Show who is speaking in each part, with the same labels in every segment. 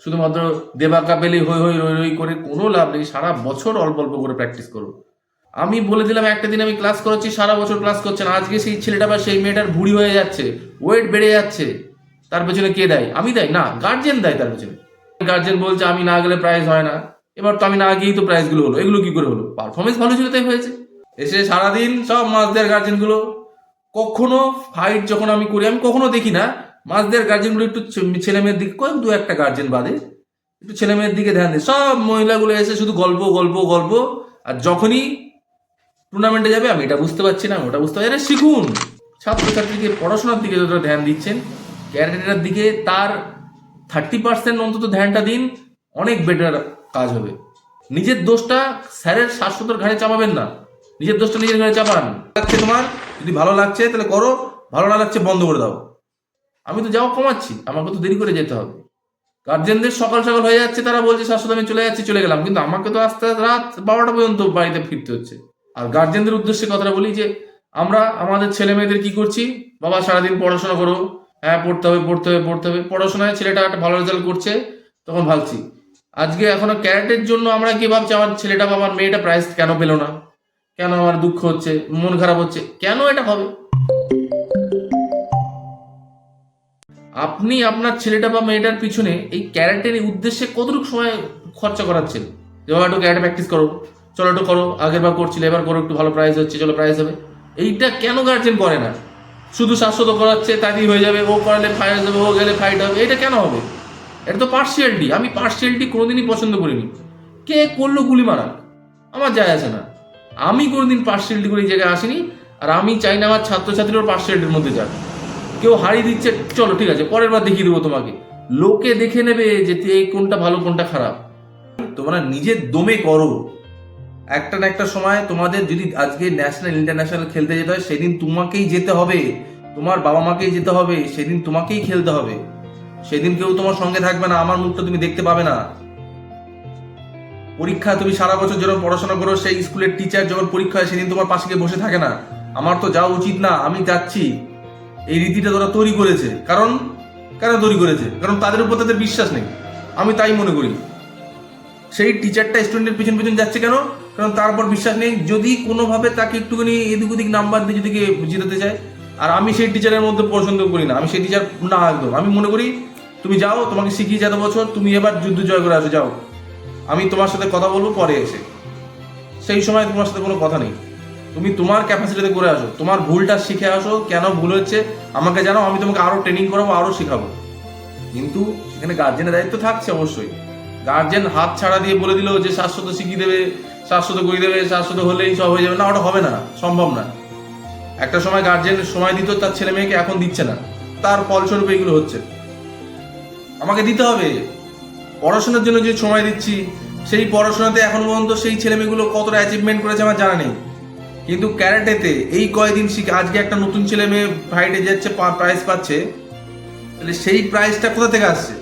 Speaker 1: শুধুমাত্র দেবাকা পেলেই হই হই রই রই করে কোনো লাভ নেই। সারা বছর অল্প অল্প করে প্র্যাকটিস করো। আমি বলে দিলাম একটা দিন আমি ক্লাস করাচ্ছি, সারা বছর ক্লাস করছে না, আজকে সেই ছেলেটা বা সেই মেয়েটার ভুঁড়ি হয়ে যাচ্ছে, ওয়েট বেড়ে যাচ্ছে, তার পেছনে কে দেয়? আমি দেয় না, গার্জেন দেয় তার পেছনে। গার্জেন বলছে আমি না গেলে প্রাইজ হয় না। এবার তো আমি না গিয়েই তো প্রাইজগুলো হলো, এগুলো কি করে হলো? পারফরমেন্স ভালো ছিল তাই হয়েছে। এসে সারাদিন সব মাছ দেওয়ার গার্জেনগুলো, কখনো ফাইট যখন আমি করি আমি কখনো দেখি না মাছ দেওয়ার গার্জেনগুলো একটু ছেলে মেয়ের দিকে, কয়েক দু একটা গার্জেন বাদে একটু ছেলে মেয়ের দিকে ধ্যান দেয়। সব মহিলাগুলো এসে শুধু গল্প গল্প গল্প। আর যখনই টুর্নামেন্টে যাবে আমি এটা বুঝতে পারছি না, ওটা বুঝতে পারছি না। শিখুন, ছাত্রছাত্রীকে পড়াশোনার দিকে যতটা ধ্যান দিচ্ছেন, ক্যারিয়ারের দিকে তার 30% অন্তত ধ্যানটা দিন, অনেক বেটার কাজ হবে। নিজের দোষটা স্যারের শাশ্বতর ঘাড়ে চাপাবেন না, নিজের দোষটা নিজের ঘাড়ে চাপান। লাগছে তোমার, যদি ভালো লাগছে তাহলে করো, ভালো না লাগছে বন্ধ করে দাও। আমি তো যাওয়া কমাচ্ছি, আমাকে তো দেরি করে যেতে হবে। গার্জেনদের সকাল সকাল হয়ে যাচ্ছে, তারা বলছে শাশ্বত আমি চলে যাচ্ছি, চলে গেলাম, কিন্তু আমাকে তো আস্তে আস্তে রাত 12টা পর্যন্ত বাড়িতে ফিরতে হচ্ছে। আর গার্জেনদের উদ্দেশ্যে কথাটা বলি যে আমরা আমাদের ছেলে মেয়েদের কি করছি, বাবা সারাদিন পড়াশোনা করো, হ্যাঁ পড়তে হবে পড়তে হবে পড়তে হবে, পড়াশোনায় ছেলেটা একটা ভালো রেজাল্ট করছে তখন ভাবছি। আজকে এখনো ক্যারেটের জন্য আমরা কি ভাবছি, আমার ছেলেটা বা আমার মেয়েটা প্রাইজ কেন পেলো না, কেন আমার দুঃখ হচ্ছে, মন খারাপ হচ্ছে, কেন এটা হবে? আপনি আপনার ছেলেটা বা মেয়েটার পিছনে এই ক্যারেটের উদ্দেশ্যে কতটুকু সময় খরচা করাচ্ছেন? যে বাবা একটু ক্যারেটে প্র্যাকটিস করো, চলো একটু করো, আগের বার করছিলে এবার করো, একটু ভালো প্রাইজ হচ্ছে, চলো প্রাইজ হবে। এইটা কেন গার্জেন করে না? শুধু শাশ্বত করাচ্ছে, তাড়াতাড়ি হয়ে যাবে, ও করালে ফাইট হবে, ও গেলে ফাইট হবে, এটা কেন হবে? এটা তো পার্সিয়ালিটি। আমি পার্সিয়ালিটি কোনোদিনই পছন্দ করিনি। কে করলো গুলি মারা, আমার যায় আসে না। আমি কোনোদিন পার্সিয়ালিটি করে এই জায়গায় আসিনি। আর আমি চাই না আমার ছাত্রছাত্রীরাও পার্সিয়ালিটির মধ্যে যাক। কেউ হারিয়ে দিচ্ছে, চলো ঠিক আছে পরের বার দেখিয়ে দেবো তোমাকে, লোকে দেখে নেবে যে এই কোনটা ভালো কোনটা খারাপ। তোমরা নিজের দমে করো। একটা না একটা সময় তোমাদের যদি আজকে ন্যাশনাল ইন্টারন্যাশনাল খেলতে যেতে হয়, সেদিন তোমাকেই যেতে হবে, তোমার বাবা মাকেই যেতে হবে, সেদিন তোমাকেই খেলতে হবে। সেদিন কেউ তোমার সঙ্গে থাকবে না, আমার মুখটা তুমি দেখতে পাবে না। পরীক্ষা তুমি সারা বছর যখন পড়াশোনা করো, সেই স্কুলের টিচার যখন পরীক্ষা হয় সেদিন তোমার পাশে গিয়ে বসে থাকে না। আমার তো যাওয়া উচিত না, আমি যাচ্ছি। এই রীতিটা তারা তৈরি করেছে, কারণ কেন তৈরি করেছে? কারণ তাদের উপর তাদের বিশ্বাস নেই, আমি তাই মনে করি। সেই টিচারটা স্টুডেন্টের পিছন পিছন যাচ্ছে কেন? কারণ তারপর বিশ্বাস নেই, যদি কোনোভাবে তাকে একটুখানি এদিক ওদিক নাম্বার দিয়ে যদি জিতাতে চায়। আর আমি সেই টিচারের মধ্যে পছন্দ করি না, আমি সেই টিচার না, একদম। আমি মনে করি তুমি যাও, তোমাকে শিখিয়ে যত বছর, তুমি এবার যুদ্ধ জয় করে আসো, যাও। আমি তোমার সাথে কথা বলবো পরে এসে, সেই সময় তোমার সাথে কোনো কথা নেই। তুমি তোমার ক্যাপাসিটিতে করে আসো, তোমার ভুলটা শিখে আসো, কেন ভুল হচ্ছে আমাকে জানাও, আমি তোমাকে আরো ট্রেনিং করাবো, আরো শেখাবো। কিন্তু সেখানে গার্জেনের দায়িত্ব থাকছে অবশ্যই। গার্জেন হাত ছাড়া দিয়ে বলে দিল যে শাশ্বত শিখিয়ে দেবে, শাশ্বত করে দেবে, শাশ্বত হলেই সব হয়ে যাবে, না, ওটা হবে না, সম্ভব না। একটা সময় গার্জেন সময় দিত তার ছেলে মেয়েকে, এখন দিচ্ছে না, তার ফলস্বরূপ এগুলো হচ্ছে। আমাকে দিতে হবে। পড়াশোনার জন্য যে সময় দিচ্ছি, সেই পড়াশোনাতে এখন পর্যন্ত সেই ছেলে মেয়েগুলো কতটা অ্যাচিভমেন্ট করেছে আমার জানা নেই। কিন্তু ক্যারাটেতে এই কয়দিন শিখে আজকে একটা নতুন ছেলে মেয়ে ফাইটে যাচ্ছে, প্রাইজ পাচ্ছে, তাহলে সেই প্রাইজটা কোথা থেকে আসছে?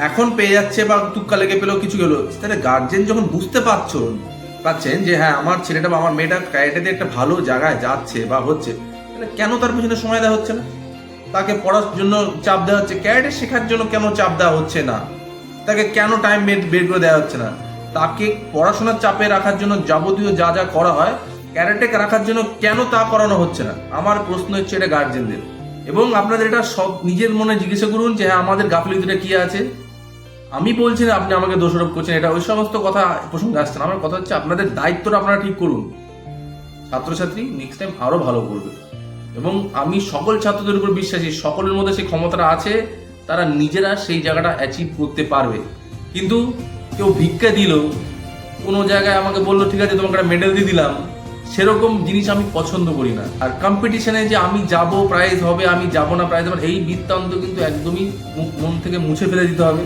Speaker 1: এখন পেয়ে যাচ্ছে বা তুক্কা লেগে পেলেও কিছু গেলো, তাহলে গার্জেন যখন বুঝতে পারছেন যে হ্যাঁ আমার ছেলেটা বা আমার মেয়েটা ক্যারাটেতে একটা ভালো জায়গায় যাচ্ছে বা হচ্ছে, তাহলে কেন তার পিছনে সময় দেওয়া হচ্ছে না? তাকে পড়ার জন্য চাপ দেওয়া হচ্ছে, ক্যারাটে শেখার জন্য কেন চাপ দেওয়া হচ্ছে না? তাকে কেন টাইম বের করে দেওয়া হচ্ছে না? তাকে পড়াশোনার চাপে রাখার জন্য যাবতীয় যা যা করা হয় ক্যারাটে রাখার জন্য কেন তা করানো হচ্ছে না? আমার প্রশ্ন হচ্ছে এটা গার্জেনদের। এবং আপনাদের এটা সব নিজের মনে জিজ্ঞাসা করুন যে হ্যাঁ আমাদের গাফিলতিটা কি আছে। আমি বলছি না আপনি আমাকে দোষারোপ করছেন, এটা ওই সমস্ত কথা প্রসঙ্গে আসছে না। আমার কথা হচ্ছে আপনাদের দায়িত্বটা আপনারা ঠিক করুন। ছাত্রছাত্রী নেক্সট টাইম আরো ভালো করবে। এবং আমি সকল ছাত্রদের উপর বিশ্বাসী, সকলের মধ্যে সেই ক্ষমতাটা আছে, তারা নিজেরা সেই জায়গাটা অ্যাচিভ করতে পারবে। কিন্তু কেউ ভিক্ষা দিল, কোনো জায়গায় আমাকে বললো ঠিক আছে তোমাকে একটা মেডেল দিয়ে দিলাম, সেরকম জিনিস আমি পছন্দ করি না। আর কম্পিটিশনে যে আমি যাব প্রাইজ হবে, আমি যাব না প্রাইজ হবে, এই বৃত্তান্ত কিন্তু একদমই মন থেকে মুছে ফেলে দিতে হবে।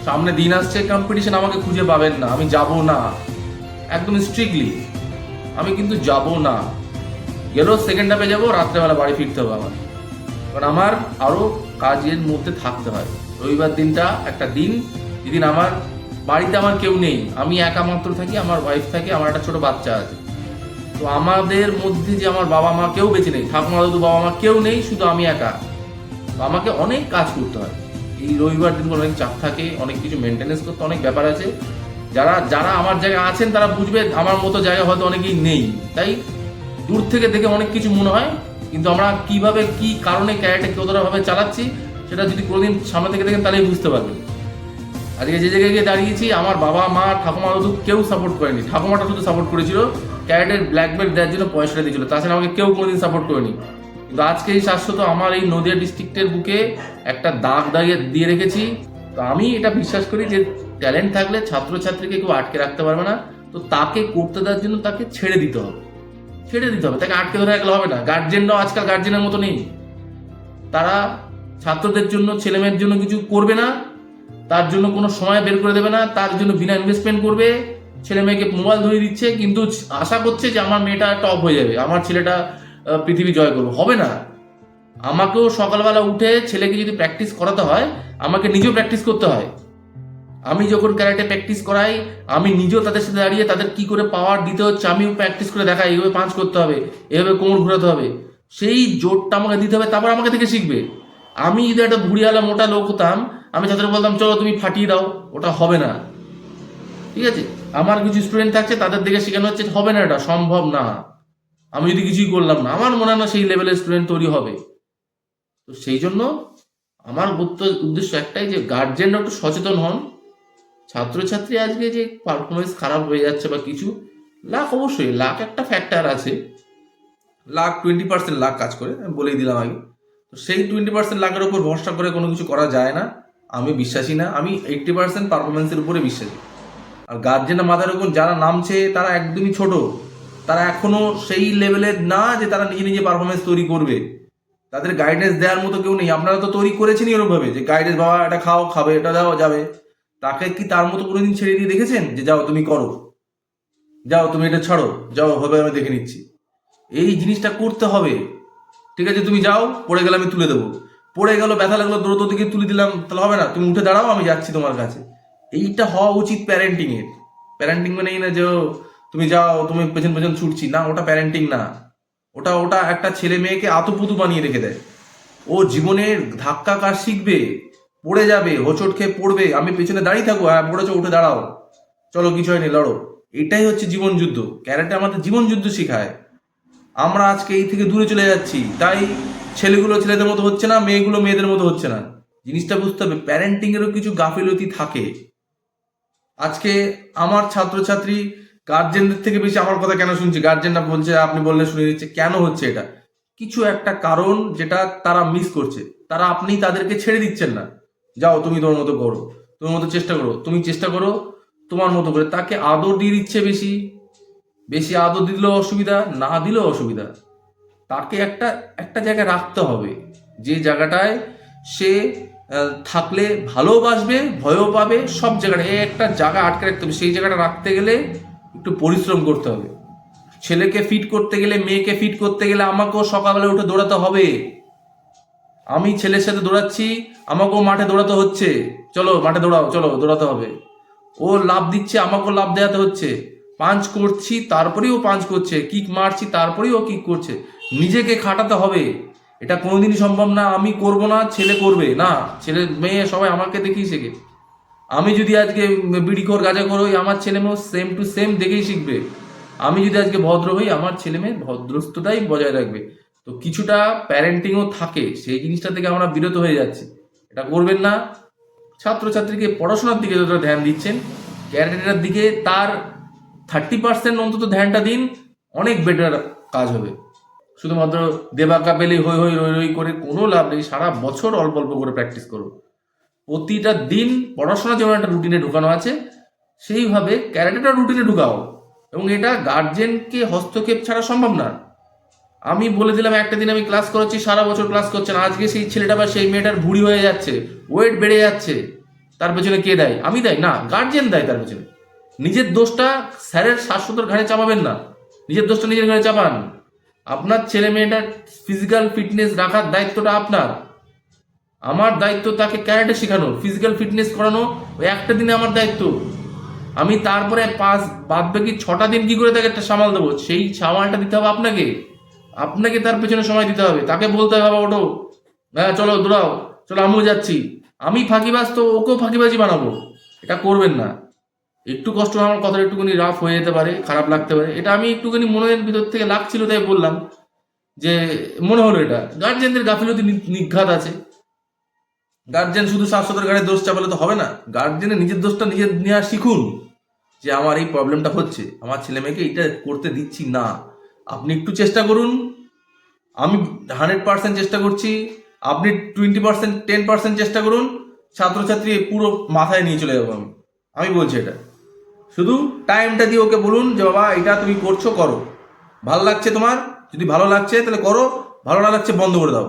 Speaker 1: সামনে দিন আসছে, কম্পিটিশন আমাকে খুঁজে পাবেন না, আমি যাব না, একদম স্ট্রিক্টলি আমি কিন্তু যাব না। গেলেও সেকেন্ড হাফে যাবো, রাত্রেবেলা বাড়ি ফিরতে হবে আমার, কারণ আমার আরও কাজের মধ্যে থাকতে হয়। রবিবার দিনটা একটা দিন, যেদিন আমার বাড়িতে আমার কেউ নেই, আমি একা মাত্র থাকি, আমার ওয়াইফ থাকে, আমার একটা ছোট বাচ্চা আছে। তো আমাদের মধ্যে যে আমার বাবা মা কেউ বেঁচে নেই, ঠাকুমা দাদু বাবা মা কেউ নেই, শুধু আমি একা। তো আমাকে অনেক কাজ করতে হয়। এই রবিবার দিনগুলো অনেক চাপ থাকে, অনেক কিছু মেনটেনেন্স করতে অনেক ব্যাপার আছে। যারা যারা আমার জায়গায় আছেন তারা বুঝবে, আমার মতো জায়গা হয়তো অনেকেই নেই, তাই দূর থেকে দেখে অনেক কিছু মনে হয়, কিন্তু আমরা কিভাবে কি কারণে ক্যারেক্টার কতটা ভাবে চালাচ্ছি সেটা যদি কোনোদিন সামনে থেকে দেখেন তাহলেই বুঝতে পারবেন। আজকে যে জায়গায় গিয়ে দাঁড়িয়েছি, আমার বাবা মা ঠাকুমা শুধু কেউ সাপোর্ট করেনি, ঠাকুমাটা শুধু সাপোর্ট করেছিল, ক্যারেটের ব্ল্যাক বেল্ট দেওয়ার জন্য পয়সাটা দিয়েছিল, তাছাড়া আমাকে কেউ কোনোদিন সাপোর্ট করেনি। কিন্তু আজকে এই শাশ্বত আমার এই নদিয়া ডিস্ট্রিক্টের বুকে একটা দাগ দিয়ে রেখেছি। তো আমি এটা বিশ্বাস করি যে ট্যালেন্ট থাকলে ছাত্রছাত্রীকে কেউ আটকে রাখতে পারবে না, তো তাকে করতে দেওয়ার জন্য তাকে ছেড়ে দিতে হবে, তাকে আটকে ধরে রাখলে হবে না। গার্জেনরাও আজকাল গার্জেনের মতো নেই, তারা ছাত্রদের জন্য ছেলেমেয়ের জন্য কিছু করবে না, তার জন্য কোনো সময় বের করে দেবে না, তার জন্য বিনা ইনভেস্টমেন্ট করবে, ছেলে মেয়েকে মোবাইল ধরিয়ে দিচ্ছে, কিন্তু আশা করছে যে আমার মেয়েটা টপ হয়ে যাবে, আমার ছেলেটা পৃথিবী জয় করবে। হবে না। আমাকেও সকালবেলা উঠে ছেলেকে যদি প্র্যাকটিস করাতে হয়, আমাকে নিজেও প্র্যাকটিস করতে হয়। আমি যখন ক্যারাটে প্র্যাকটিস করাই, আমি নিজেও তাদের সাথে দাঁড়িয়ে তাদের কি করে পাওয়ার দিতে হচ্ছে আমিও প্র্যাকটিস করে দেখাই, এইভাবে পাঞ্চ করতে হবে, এভাবে কোমর ঘুরাতে হবে, সেই জোরটা আমাকে দিতে হবে, তারপর আমাকে থেকে শিখবে। আমি যদি একটা ভুড়িওয়ালা মোটা লোক হতাম, আমি তাদের বলতাম চলো তুমি ফাটিয়ে দাও, ওটা হবে না। ঠিক আছে, আমার কিছু স্টুডেন্ট থাকছে, তাদের দিকে শেখানো হচ্ছে হবে না, এটা সম্ভব না, আমি যদি কিছুই করলাম না, আমার মনে হয় না সেই লেভেলের স্টুডেন্ট তৈরি হবে। তো সেই জন্য আমার উদ্দেশ্য একটাই, যে গার্জেনরা একটু সচেতন হন। ছাত্রছাত্রী আজকে যে পারফরমেন্স খারাপ হয়ে যাচ্ছে বা কিছু, লাক অবশ্যই লাক একটা ফ্যাক্টর আছে, লাক 20% লাক কাজ করে, আমি বলেই দিলাম আগে। তো সেই 20% লাকের উপর ভরসা করে কোনো কিছু করা যায় না, আমি বিশ্বাসী না। আমি 80% পারফরমেন্সের উপরে বিশ্বাসী। আর গার্জেনের মাথার উপর যারা নামছে তারা একদমই ছোট, তারা এখনো সেই লেভেলের না যে তারা নিজে নিজে পারফরমেন্স তৈরি করবে, তাদের গাইডেন্স দেওয়ার মতো কেউ নেই। আপনারা তো তৈরি করেছেনই এরকমভাবে যে গাইডেন্স, বাবা এটা খাও, খাবে, এটা দাও, যাবে। তাকে কি তার মতো কোনোদিন ছেড়ে দিয়ে দেখেছেন যে যাও তুমি করো, যাও তুমি এটা ছাড়ো, যাও হবে আমি দেখে নিচ্ছি? এই জিনিসটা করতে হবে। ঠিক আছে, তুমি যাও, পড়ে গেলে আমি তুলে দেবো, পড়ে গেল, ব্যথা লাগলো, দ্রুত দিকে তুলে দিলাম, তাহলে হবে না, তুমি উঠে দাঁড়াও, আমি যাচ্ছি তোমার কাছে। এইটা হওয়া উচিত প্যারেন্টিং এর। প্যারেন্টিং মানে এই না যে তুমি যাও, তুমি পেছন পেছন ছুটছি, না, ওটা প্যারেন্টিং না। ওটা ওটা একটা ছেলে মেয়েকে আতুপুতু বানিয়ে রেখে দেয়। ও জীবনের ধাক্কা কাজ শিখবে, পড়ে যাবে, হোঁচট খেয়ে পড়বে, আমি পেছনে দাঁড়িয়ে থাকবো, হ্যাঁ পড়েছো, উঠে দাঁড়াও, চলো কিছু হয়নি, লড়ো। এটাই হচ্ছে জীবন যুদ্ধ। ক্যারেটে আমাদের জীবন যুদ্ধ শেখায়। আমরা আজকে এই থেকে দূরে চলে যাচ্ছি, তাই ছেলেগুলো ছেলেদের মতো হচ্ছে না, মেয়েগুলো মেয়েদের মতো হচ্ছে না। জিনিসটা বুঝতে হবে, প্যারেন্টিং এরও কিছু গাফিলতি থাকে। আজকে আমার ছাত্রছাত্রী গার্জেনদের থেকে বেশি আমার কথা কেন শুনছে, গার্জেনরা বলছে আপনি বললে শুনে নিচ্ছে, কেন হচ্ছে এটা? কিছু একটা কারণ যেটা তারা মিস করছে, তারা আপনি তাদেরকে ছেড়ে দিচ্ছেন না, যাও তুমি তোমার মতো করো, তোমার মতো চেষ্টা করো, তুমি চেষ্টা করো তোমার মতো করে। তাকে আদর দিয়ে দিচ্ছে বেশি, বেশি আদর দিলেও অসুবিধা, না দিলেও অসুবিধা। তাকে একটা একটা জায়গায় রাখতে হবে, যে জায়গাটায় সে থাকলে ভালোবাসবে, ভয়ও পাবে, সব জায়গায় একটা জায়গা আটকে রাখতে হবে। সেই জায়গাটা রাখতে গেলে একটু পরিশ্রম করতে হবে। ছেলেকে ফিট করতে গেলে, মেয়েকে ফিট করতে গেলে আমাকেও সকালবেলা উঠে দৌড়াতে হবে। আমি ছেলের সাথে দৌড়াচ্ছি, আমাকেও মাঠে দৌড়াতে হচ্ছে, চলো মাঠে দৌড়াও, চলো দৌড়াতে হবে। ও লাভ দিচ্ছে, আমাকেও লাভ দেওয়াতে হচ্ছে। পাঞ্চ করছি তারপরেও পাঞ্চ করছে, কিক মারছি তারপরেও ও কিক করছে। নিজেকে খাটাতে হবে। এটা কোনোদিনই সম্ভব না আমি করব না ছেলে করবে না, ছেলে মেয়ে সবাই আমাকে দেখেই শেখে। আমি যদি আজকে বিড়িখোর গাঁজাখোর হই, আমার ছেলে মেয়েও সেম টু সেম দেখেই শিখবে। আমি যদি আজকে ভদ্র হই, আমার ছেলে মেয়ে ভদ্রস্থতাই বজায় রাখবে। তো কিছুটা প্যারেন্টিংও থাকে, সেই জিনিসটা থেকে আমরা বিরত হয়ে যাচ্ছি, এটা করবেন না। ছাত্রছাত্রীকে পড়াশোনার দিকে যতটা ধ্যান দিচ্ছেন, ক্যারিয়ারের দিকে তার 30% অন্তত ধ্যানটা দিন, অনেক বেটার কাজ হবে। শুধুমাত্র দেবাকা পেলে হই হই রই রই করে কোনো লাভ নেই। সারা বছর অল্প অল্প করে প্র্যাকটিস করো, প্রতিটা দিন পড়াশোনা যেমন একটা রুটিনে ঢুকানো আছে, সেইভাবে ক্যারেক্টারটা রুটিনে ঢুকাও। এবং এটা গার্জেনকে হস্তক্ষেপ ছাড়া সম্ভব না। আমি বলে দিলাম একটা দিন আমি ক্লাস করাচ্ছি, সারা বছর ক্লাস করছে না, আজকে সেই ছেলেটা বা সেই মেয়েটার ভুঁড়ি হয়ে যাচ্ছে, ওয়েট বেড়ে যাচ্ছে, তার পেছনে কে দায়ী? আমি দায়ী না, গার্জেন দায়ী তার পেছনে। নিজের দোষটা স্যারের শাশ্বতর ঘাড়ে চাপাবেন না, নিজের দোষটা নিজের ঘাড়ে চাপান। আপনার ছেলে মেয়েটার ফিজিক্যাল ফিটনেস রাখার দায়িত্বটা আপনার। আমার দায়িত্ব তাকে ক্যারাটে শেখানো, ফিজিক্যাল ফিটনেস করানো, ওই একটা দিনে আমার দায়িত্ব। আমি তারপরে বাদ বাকি 6টা দিন কি করে তাকে একটা সামাল দেবো, সেই সামালটা দিতে হবে আপনাকে। আপনাকে তার পেছনে সময় দিতে হবে, তাকে বলতে হবে বাবা ওঠো, হ্যাঁ চলো দৌড়াও, চলো আমিও যাচ্ছি, আমি ফাঁকিবাজ তো ওকেও ফাঁকিবাজি বানাবো? এটা করবেন না। একটু কষ্ট হলে আমার কথাটা একটুখানি রাফ হয়ে যেতে পারে, খারাপ লাগতে পারে, এটা আমি একটুখানি মনের ভিতর থেকে লাগছিল তাই বললাম, যে মনে হলো এটা গার্জেনদের গাফিলতি নিঘাত আছে। গার্জেন শুধু শাশ্বতের ঘাড়ে দোষ চাপালে তো হবে না, গার্জেনের নিজের দোষটা নিজে নেওয়া শিখুন, যে আমার এই প্রবলেমটা হচ্ছে, আমার ছেলে মেয়েকে এইটা করতে দিচ্ছি না। আপনি একটু চেষ্টা করুন, আমি 100% চেষ্টা করছি, আপনি 20%, 10% চেষ্টা করুন, ছাত্রছাত্রী পুরো মাথায় নিয়ে চলে যাবো আমি। আমি বলছি এটা, শুধু টাইমটা দিয়ে ওকে বলুন যে বাবা এটা তুমি করছো, করো, ভালো লাগছে তোমার, যদি ভালো লাগছে তাহলে করো, ভালো না লাগছে বন্ধ করে দাও।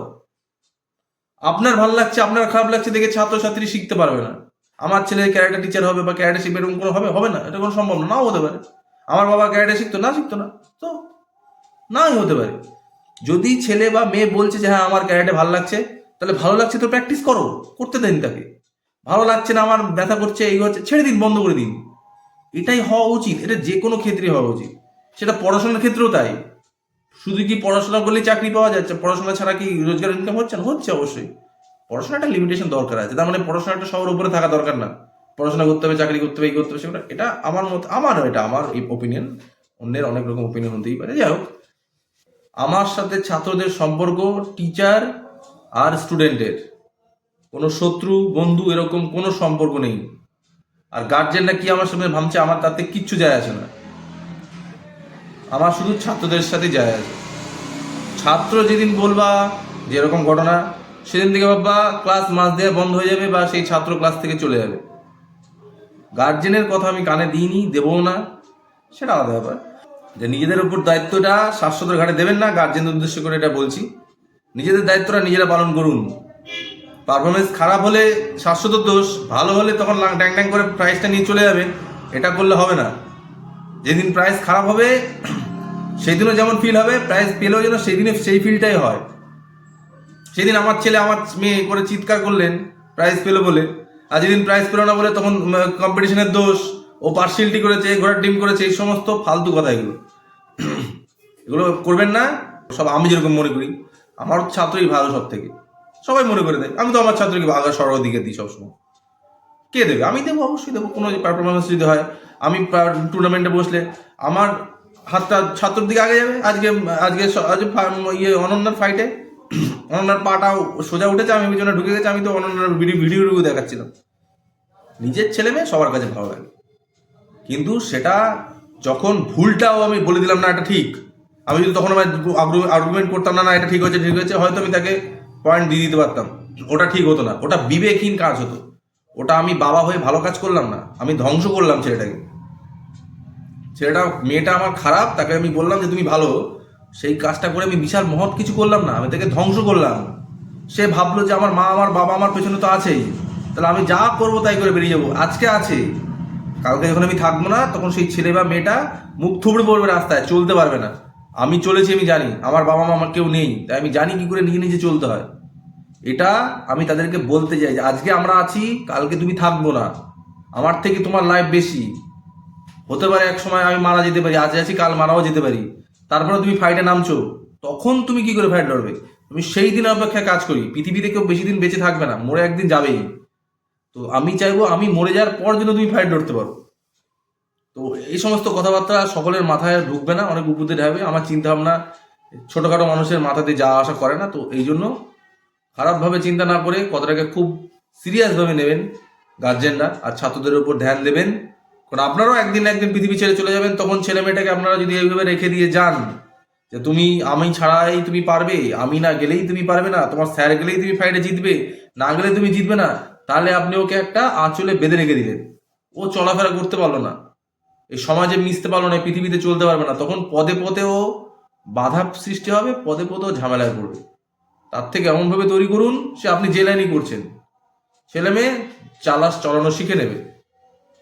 Speaker 1: আপনার ভালো লাগছে, আপনার খারাপ লাগছে দেখে ছাত্রছাত্রী শিখতে পারবে না। আমার ছেলে ক্যারাটে টিচার হবে বা ক্যারাটে শিখবে এরকম কোনো হবে না, এটা কোনো সম্ভব না, নাও হতে পারে। আমার বাবা ক্যারাটে শিখতো না, শিখতো না, তো নাই হতে পারে। যদি ছেলে বা মেয়ে বলছে যে হ্যাঁ আমার ক্যারাটে ভালো লাগছে, তাহলে ভালো লাগছে তো প্র্যাকটিস করো, করতে দেন তাকে। ভালো লাগছে না, আমার ব্যথা করছে, এই হচ্ছে, ছেড়ে দিন, বন্ধ করে দিন। এটাই হওয়া উচিত, এটা যে কোনো ক্ষেত্রে হওয়া উচিত, সেটা পড়াশোনার ক্ষেত্রেও তাই। শুধু কি পড়াশোনা করলেই চাকরি পাওয়া যাচ্ছে? পড়াশোনা ছাড়া কি রোজগার ইনকাম হচ্ছে না? হচ্ছে অবশ্যই। পড়াশোনাটা লিমিটেশন দরকার আছে, তার মানে পড়াশোনাটা সবার উপরে থাকা দরকার না। পড়াশোনা করতে হবে, চাকরি করতে হবে, এই করতে হবে, সেটা, এটা আমার মত, এটা আমার এই ওপিনিয়ন। অন্যের অনেক রকম ওপিনিয়ন হতেই পারে। যাই হোক, আমার সাথে ছাত্রদের সম্পর্ক টিচার আর স্টুডেন্টের, কোনো শত্রু বন্ধু এরকম কোনো সম্পর্ক নেই। আর গার্জেনরা কি আমার সামনে ভাবছে আমার তাতে কিচ্ছু যায় আসে না, আমার শুধু ছাত্রদের সাথে যায় আছে। ছাত্র যেদিন বলবা যে এরকম ঘটনা, সেদিন থেকে বাবা ক্লাস মাস দেওয়া বন্ধ হয়ে যাবে বা সেই ছাত্র ক্লাস থেকে চলে যাবে। গার্জেনের কথা আমি কানে দিইনি, দেবও না, সেটা আলাদা ব্যাপার। যে নিজেদের উপর দায়িত্বটা শাশ্বতের ঘাটে দেবেন না, গার্জেনদের উদ্দেশ্য করে এটা বলছি। নিজেদের দায়িত্বটা নিজেরা পালন করুন। পারফরমেন্স খারাপ হলে শাশ্বতের দোষ, ভালো হলে তখন ড্যাং ড্যাং করে প্রাইজটা নিয়ে চলে যাবেন, এটা করলে হবে না। যেদিন প্রাইস খারাপ হবে সেই দিনও যেমন ফিল হবে, প্রাইজ পেলেও যেন সেই দিনে সেই ফিলটাই হয়। সেদিন আমার ছেলে আমার মেয়ে করে চিৎকার করলেন প্রাইজ পেলো বলে, আর যেদিন প্রাইজ পেলো না বলে তখন কম্পিটিশনের দোষ, ও পার্সিয়ালিটি করেছে, ঘোড়ার ডিম করেছে, এই সমস্ত ফালতু কথা এগুলো। এগুলো করবেন না। সব আমি যেরকম মনে করি, আমার ছাত্রই ভালো সব থেকে, সবাই মনে করে দেয়। আমি তো আমার ছাত্রকে ভালো সর্ব দিকে দিই সবসময়। কে দেবে? আমি দেবো, অবশ্যই দেবো। কোনো পারফরমেন্স যদি হয়, আমি টুর্নামেন্টে বসলে আমার হাতটা ছাত্রর দিকে আগে যাবে। আজকে আজকে অনন্যার ফাইটে অনন্যার পাটাও সোজা উঠেছে, আমি ওই জন্য ঢুকে গেছে। আমি তো অনন্যার ভিডিও দেখাচ্ছিলাম। নিজের ছেলে মেয়ে সবার কাছে ভালো লাগে, কিন্তু সেটা যখন ভুলটাও আমি বলে দিলাম না এটা ঠিক, আমি যদি তখন আমার আর্গুমেন্ট করতাম না, না এটা ঠিক হয়েছে, ঠিক হয়েছে, হয়তো আমি তাকে পয়েন্ট দিয়ে দিতে পারতাম। ওটা ঠিক হতো না, ওটা বিবেকহীন কাজ হতো। ওটা আমি বাবা হয়ে ভালো কাজ করলাম না, আমি ধ্বংস করলাম ছেলেটাকে। মেয়েটা আমার খারাপ, তাকে আমি বললাম যে তুমি ভালো, সেই কাজটা করে আমি বিশাল মহৎ কিছু করলাম না, আমি তাকে ধ্বংস করলাম। সে ভাবলো যে আমার মা আমার বাবা আমার পেছনে তো আছেই, তাহলে আমি যা করবো তাই করে বেরিয়ে যাবো। আজকে আছে, কালকে যখন আমি থাকবো না তখন সেই ছেলে বা মেয়েটা মুখ থুবড়ে পড়বে রাস্তায়, চলতে পারবে না। আমি চলেছি, আমি জানি আমার বাবা মা আমার কেউ নেই, তাই আমি জানি কি করে নিজে নিজে চলতে হয়। এটা আমি তাদেরকে বলতে চাই যে আজকে আমরা আছি, কালকে তুমি থাকবো না, আমার থেকে তোমার লাইফ বেশি। হতে পারে এক সময় আমি মারা যেতে পারি, আজ আছি কাল মারাও যেতে পারি, তারপরে তুমি ফাইটে নামছো, তখন তুমি কি করে ফাইট লড়বে? তুমি সেই দিন অপেক্ষায় কাজ করি। পৃথিবীতে কেউ বেশি দিন বেঁচে থাকবে না, মরে একদিন যাবেই। তো আমি চাইবো আমি মরে যাওয়ার পর যেন তুমি ফাইট লড়তে পারো। তো এই সমস্ত কথাবার্তা সকলের মাথায় ঢুকবে না, অনেক উপদে ঢাকবে। আমার চিন্তা ভাবনা ছোটখাটো মানুষের মাথাতে যাওয়া আসা করে না, তো এই জন্য খারাপভাবে চিন্তা না করে কথাটাকে খুব সিরিয়াসভাবে নেবেন গার্জেনরা, আর ছাত্রদের উপর ধ্যান দেবেন। কারণ আপনারাও একদিন একদিন পৃথিবী ছেড়ে চলে যাবেন, তখন ছেলে মেয়েটাকে আপনারা যদি এইভাবে রেখে দিয়ে যান যে তুমি আমি ছাড়াই তুমি পারবে, আমি না গেলেই তুমি পারবে না, তোমার স্যার গেলেই তুমি ফাইটে জিতবে, না গেলে তুমি জিতবে না, তাহলে আপনি ওকে একটা আঁচলে বেঁধে রেখে দিলেন। ও চলাফেরা করতে পারলো না, এই সমাজে মিশতে পারলো না, পৃথিবীতে চলতে পারবে না, তখন পদে পদে ও বাধা সৃষ্টি হবে, পদে পদে ও ঝামেলায় পড়বে। তার থেকে এমনভাবে তৈরি করুন সে আপনি যে লাইনই করছেন, ছেলে মেয়ে চালানো শিখে নেবে।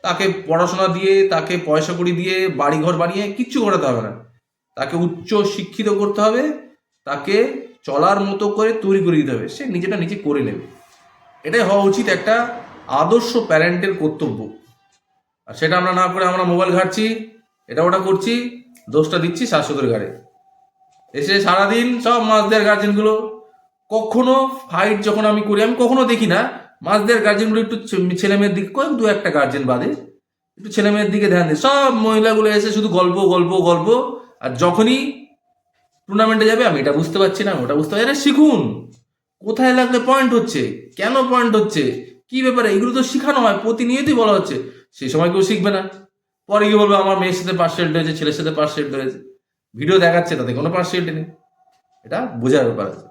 Speaker 1: তাকে পড়াশোনা দিয়ে, তাকে পয়সা কড়ি দিয়ে, বাড়িঘর বানিয়ে কিচ্ছু করাতে হবে না, তাকে উচ্চ শিক্ষিত করতে হবে, তাকে চলার মতো করে তৈরি করে দিতে হবে, সে নিজেটা নিজে করে নেবে। এটাই হওয়া উচিত একটা আদর্শ প্যারেন্টের কর্তব্য। আর সেটা আমরা না করে আমরা মোবাইল ঘাটছি, এটা ওটা করছি, দোষটা দিচ্ছি শাশ্বতের ঘাড়ে। এসে সারাদিন সব মাছ দেওয়ার গার্জেনগুলো। কখনো ফাইট যখন আমি করি, আমি কখনো দেখি না মাঝদের গার্জেনগুলো একটু ছেলে মেয়ের দিকে, কয়েক দু একটা গার্জেন বাদে একটু ছেলে মেয়ের দিকে ধ্যান দেয়। সব মহিলাগুলো এসে শুধু গল্প গল্প গল্প, আর যখনই টুর্নামেন্টে যাবে আমি এটা বুঝতে পারছি না, ওটা বুঝতে পারছি না। শিখুন কোথায় লাগলে পয়েন্ট হচ্ছে, কেন পয়েন্ট হচ্ছে, কি ব্যাপারে, এগুলো তো শেখানো হয়, প্রতিনিয়তই বলা হচ্ছে। সেই সময় কেউ শিখবে না, পরে গিয়ে বলবে আমার মেয়ের সাথে পার্সিয়ালিটি হয়েছে, ছেলের সাথে পার্সিয়ালিটি হয়েছে। ভিডিও দেখাচ্ছে তাতে কোনো পার্সিয়ালিটি নেই, এটা বোঝার ব্যাপার আছে।